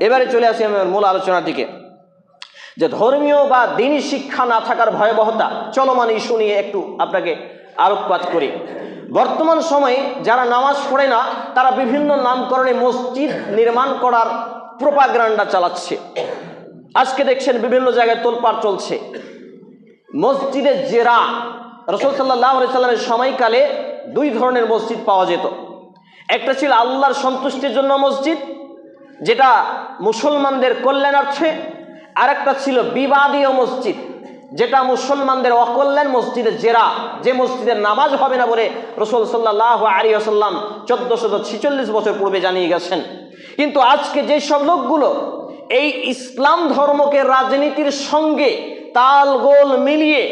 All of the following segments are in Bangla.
এবারে চলে আসি আমার মূল আলোচনার দিকে, যে ধর্মীয় বা দ্বীনি শিক্ষা না থাকার ভয়াবহতা চলমান ইস্যু নিয়ে একটু আপনাকে আলোকপাত করি। বর্তমান সময়ে যারা নামাজ পড়ে না তারা বিভিন্ন নামকরণে মসজিদ নির্মাণ করার প্রোপাগান্ডা চালাচ্ছে। আজকে দেখছেন বিভিন্ন জায়গায় তোলপাড় চলছে। মসজিদে জেরা, রাসূল সাল্লাল্লাহু আলাইহি সাল্লামের সময়কালে দুই ধরনের মসজিদ পাওয়া যেত। একটা ছিল আল্লাহর সন্তুষ্টির জন্য মসজিদ, যেটা মুসলমানদের কল্যাণার্থে, আর একটা ছিল বিবাদীয় মসজিদ, যেটা মুসলমানদের অকল্যাণ, মসজিদে জেরা, যে মসজিদের নামাজ হবে না বলে রাসূল সাল্লাল্লাহু আলাইহি ওয়াসাল্লাম 1446 বছর পূর্বে জানিয়ে গেছেন। কিন্তু আজকে যে সব লোকগুলো এই ইসলাম ধর্মকে রাজনীতির সঙ্গে তালগোল মিলিয়ে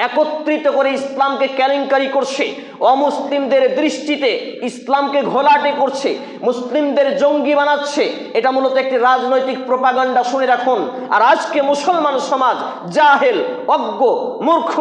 একত্রিত করে ইসলামকে কেলেঙ্কারি করছে, অমুসলিমদের দৃষ্টিতে ইসলামকে ঘোলাটে করছে, মুসলিমদের জঙ্গি বানাচ্ছে, এটা মূলত একটি রাজনৈতিক প্রোপাগান্ডা। শুনে রাখুন। আর আজকে মুসলমান সমাজ জাহেল, অজ্ঞ, মূর্খ,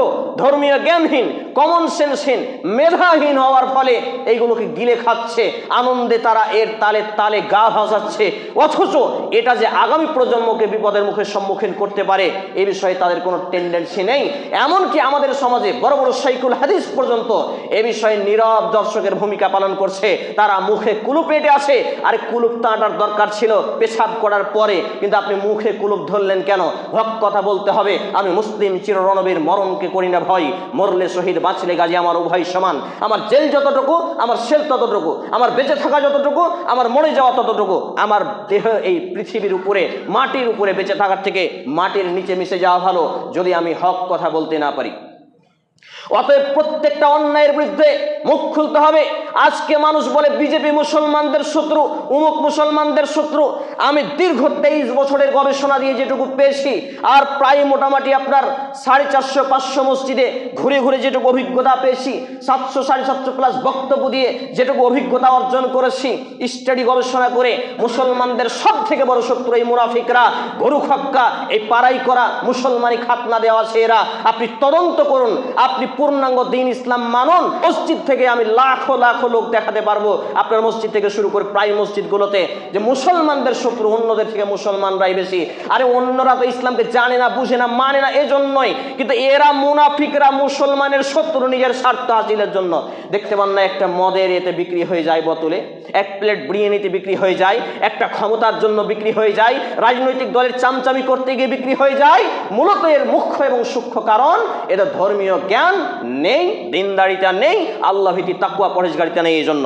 ধর্মীয় জ্ঞানহীন, কমন সেন্সহীন, মেধাহীন হওয়ার ফলে এইগুলোকে গিলে খাচ্ছে। আনন্দে তারা এর তালে তালে গা ভাসাচ্ছে, অথচ এটা যে আগামী প্রজন্মকে বিপদের মুখে সম্মুখীন করতে পারে এ বিষয়ে তাদের কোনো টেন্ডেন্সি নেই। এমনকি আমাদের সমাজে বড় বড় শাইখুল হাদিস পর্যন্ত এ বিষয়ে নীরব দর্শকের ভূমিকা পালন করছে। তারা মুখে কুলুপ পেটে আছে, আরে কুলুপ তাঁটার দরকার ছিল পেশাব করার পরে, কিন্তু আপনি মুখে কুলুপ ধরলেন কেন? হক কথা বলতে হবে। আমি মুসলিম চিররণবীর, মরণকে করি না ভয়, মরলে শহীদ বাঁচলে গাজী আমার উভয় সমান। আমার জেল যতটুকু আমার সেল ততটুকু, আমার বেঁচে থাকা যতটুকু আমার মরে যাওয়া ততটুকু। আমার দেহ এই পৃথিবীর উপরে, মাটির উপরে বেঁচে থাকার থেকে মাটির নিচে মিশে যাওয়া ভালো, যদি আমি হক কথা বলতে না পারি। অতএব প্রত্যেকটা অন্যায়ের বিরুদ্ধে মুখ খুলতে হবে। আজকে মানুষ বলে বিজেপি মুসলমানদের শত্রু, উমুক মুসলমানদের শত্রু। আমি দীর্ঘ 23 বছরের গবেষণা দিয়ে যেটুকু পেয়েছি, আর প্রায় মোটামুটি আপনার 450-500 মসজিদে ঘুরে ঘুরে যেটুকু অভিজ্ঞতা পেয়েছি, 700-750 প্লাস বক্তব্য দিয়ে যেটুকু অভিজ্ঞতা অর্জন করেছি, স্টাডি গবেষণা করে, মুসলমানদের সব থেকে বড় শত্রু এই মুনাফিকরা, গরু খক্কা, এই পাড়াই করা মুসলমানি খাতনা দেওয়া আছে এরা। আপনি তদন্ত করুন, আপনি পূর্ণাঙ্গ দ্বীন ইসলাম মানুন। মসজিদ থেকে আমি লাখো লাখো লোক দেখাতে পারবো, আপনার মসজিদ থেকে শুরু করে প্রায় মসজিদগুলোতে, যে মুসলমানদের শত্রু অন্যদের থেকে মুসলমানরাই বেশি। আরে অন্যরা তো ইসলামকে জানে না, বুঝে না, মানে না, এজন্যই। কিন্তু এরা মুনাফিকরা মুসলমানের শত্রু নিজের স্বার্থ হাসিলের জন্য। দেখতে পান না, একটা মদের এতে বিক্রি হয়ে যায় বোতলে, এক প্লেট বিরিয়ানিতে বিক্রি হয়ে যায়, একটা ক্ষমতার জন্য বিক্রি হয়ে যায়, রাজনৈতিক দলের চামচামি করতে গিয়ে বিক্রি হয়ে যায়। মূলত এর মুখ্য এবং সূক্ষ্ম কারণ এদের ধর্মীয় জ্ঞান নেই, দিনদারিতা নেই, আল্লাহ ভীতি, তাকওয়া, পরহেজগারিতা নেই। এই জন্য